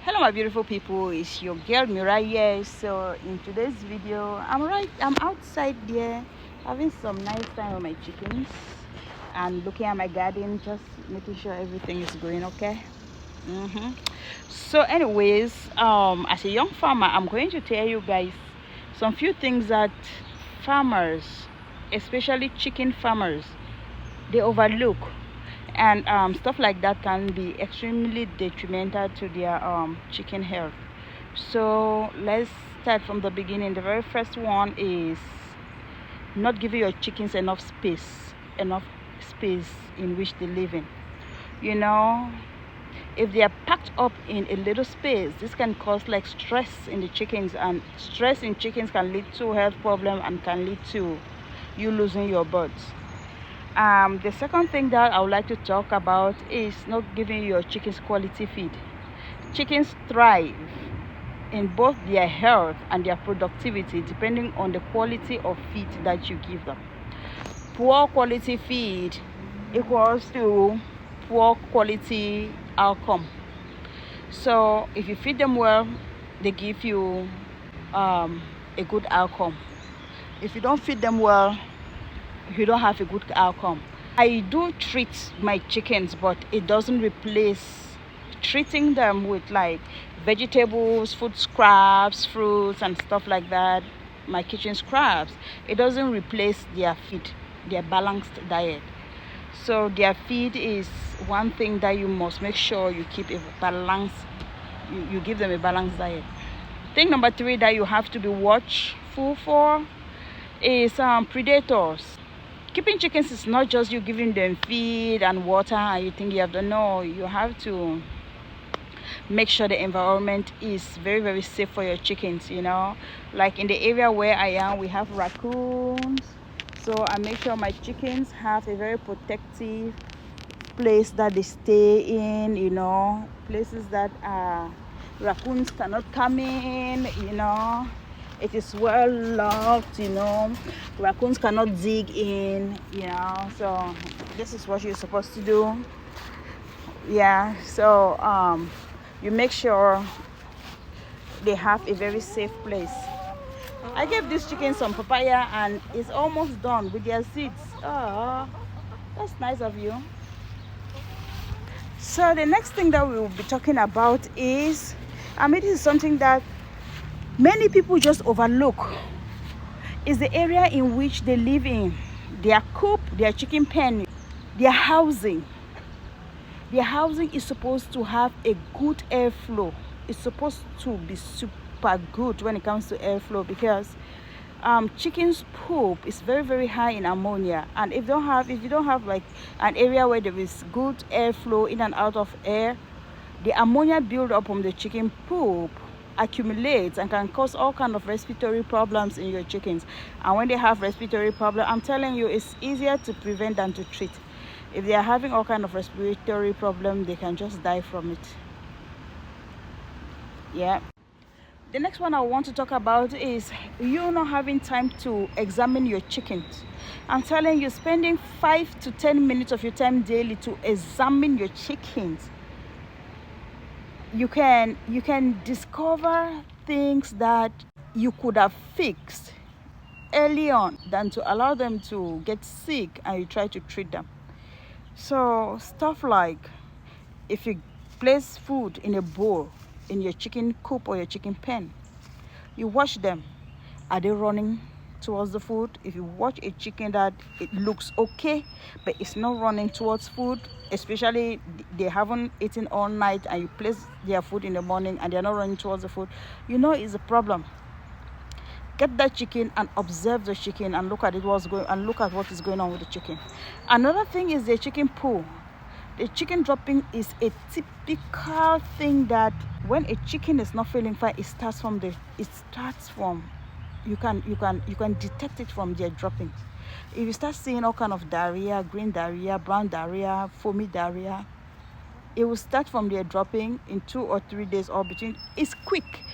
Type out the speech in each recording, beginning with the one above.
Hello my beautiful people, it's your girl Mira here. So in today's video I'm outside there having some nice time with my chickens and looking at my garden, just making sure everything is going okay. So anyways, as a young farmer, I'm going to tell you guys some few things that farmers, especially chicken farmers, they overlook, and stuff like that can be extremely detrimental to their chicken health. So let's start from the beginning. The very first one is not giving your chickens enough space in which they live in. You know, if they are packed up in a little space, this can cause like stress in the chickens, and stress in chickens can lead to health problem and can lead to you losing your birds. The second thing that I would like to talk about is not giving your chickens quality feed. Chickens thrive in both their health and their productivity depending on the quality of feed that you give them. Poor quality feed equals to poor quality outcome. So if you feed them well, they give you a good outcome. If you don't feed them well, you don't have a good outcome. I do treat my chickens, but it doesn't replace treating them with like vegetables, food scraps, fruits and stuff like that, my kitchen scraps. It doesn't replace their feed, their balanced diet. So their feed is one thing that you must make sure you keep a balance. You give them a balanced diet. Thing number 3 that you have to be watchful for is predators. Keeping chickens is not just you giving them feed and water and you think you have to know. You have to make sure the environment is very, very safe for your chickens. You know, like in the area where I am, we have raccoons. So I make sure my chickens have a very protective place that they stay in, you know, places that raccoons cannot come in, you know. It is well locked, you know. Raccoons cannot dig in, you know. So this is what you're supposed to do. Yeah, so you make sure they have a very safe place. I gave this chicken some papaya and it's almost done with their seeds. Oh, that's nice of you. So the next thing that we will be talking about is, this is something that many people just overlook, is the area in which they live in, their coop, their chicken pen, their housing. Their housing is supposed to have a good airflow. It's supposed to be super good when it comes to airflow, because chicken's poop is very, very high in ammonia, and if you don't have like an area where there is good airflow in and out of air, the ammonia build up on the chicken poop accumulates and can cause all kind of respiratory problems in your chickens. And when they have respiratory problem, I'm telling you, it's easier to prevent than to treat. If they are having all kind of respiratory problem, they can just die from it. Yeah. The next one I want to talk about is you not having time to examine your chickens. I'm telling you, spending 5 to 10 minutes of your time daily to examine your chickens, you can discover things that you could have fixed early on than to allow them to get sick and you try to treat them. So stuff like, if you place food in a bowl in your chicken coop or your chicken pen, you watch them. Are they running towards the food? If you watch a chicken that it looks okay but it's not running towards food, especially they haven't eaten all night and you place their food in the morning and they're not running towards the food, you know it's a problem. Get that chicken and observe the chicken and look at what is going on with the chicken. Another thing is the chicken poo. The chicken dropping is a typical thing that when a chicken is not feeling fine, you can detect it from their droppings. If you start seeing all kind of diarrhea, green diarrhea, brown diarrhea, foamy diarrhea, it will start from their dropping in 2 or 3 days, or between. It's quick.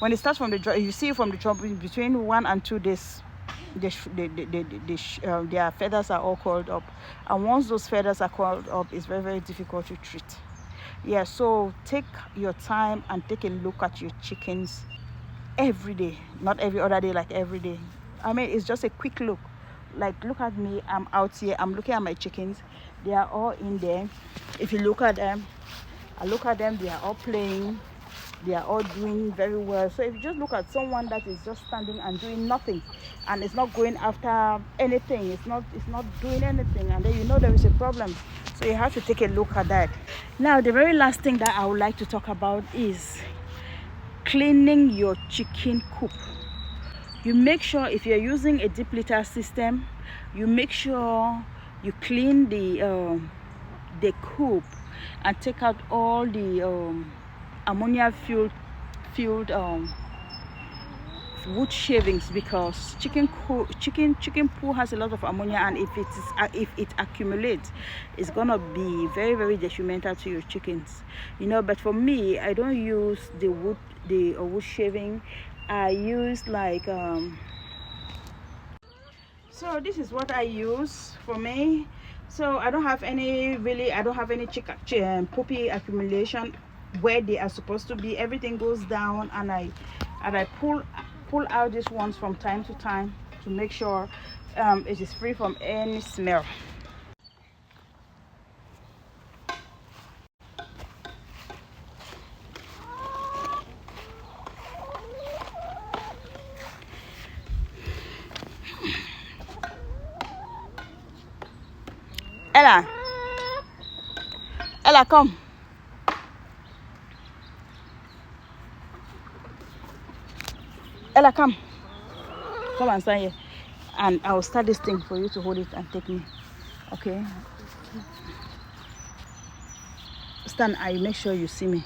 When it starts from the drop, you see from the dropping between 1 and 2 days, their feathers are all curled up, and once those feathers are curled up, it's very, very difficult to treat. Yeah, so take your time and take a look at your chickens every day, not every other day, like every day. I mean, it's just a quick look. Like, look at me, I'm out here, I'm looking at my chickens. They are all in there. If you look at them, I look at them, they are all playing, they are all doing very well. So if you just look at someone that is just standing and doing nothing, and it's not going after anything, it's not doing anything, and then you know there is a problem. So you have to take a look at that. Now, the very last thing that I would like to talk about is cleaning your chicken coop. You make sure, if you're using a deep litter system, you make sure you clean the coop and take out all the ammonia filled wood shavings, because chicken poo has a lot of ammonia, and if it accumulates, it's gonna be very, very detrimental to your chickens, you know. But for me, I don't use the wood shaving. I use like so this is what I use for me. So I don't have any poopy accumulation where they are supposed to be. Everything goes down, and I pull out these ones from time to time to make sure it is free from any smell. Ella, come. Ella, come and stand here, and I'll start this thing for you to hold it and take me. Okay, stand. I make sure you see me.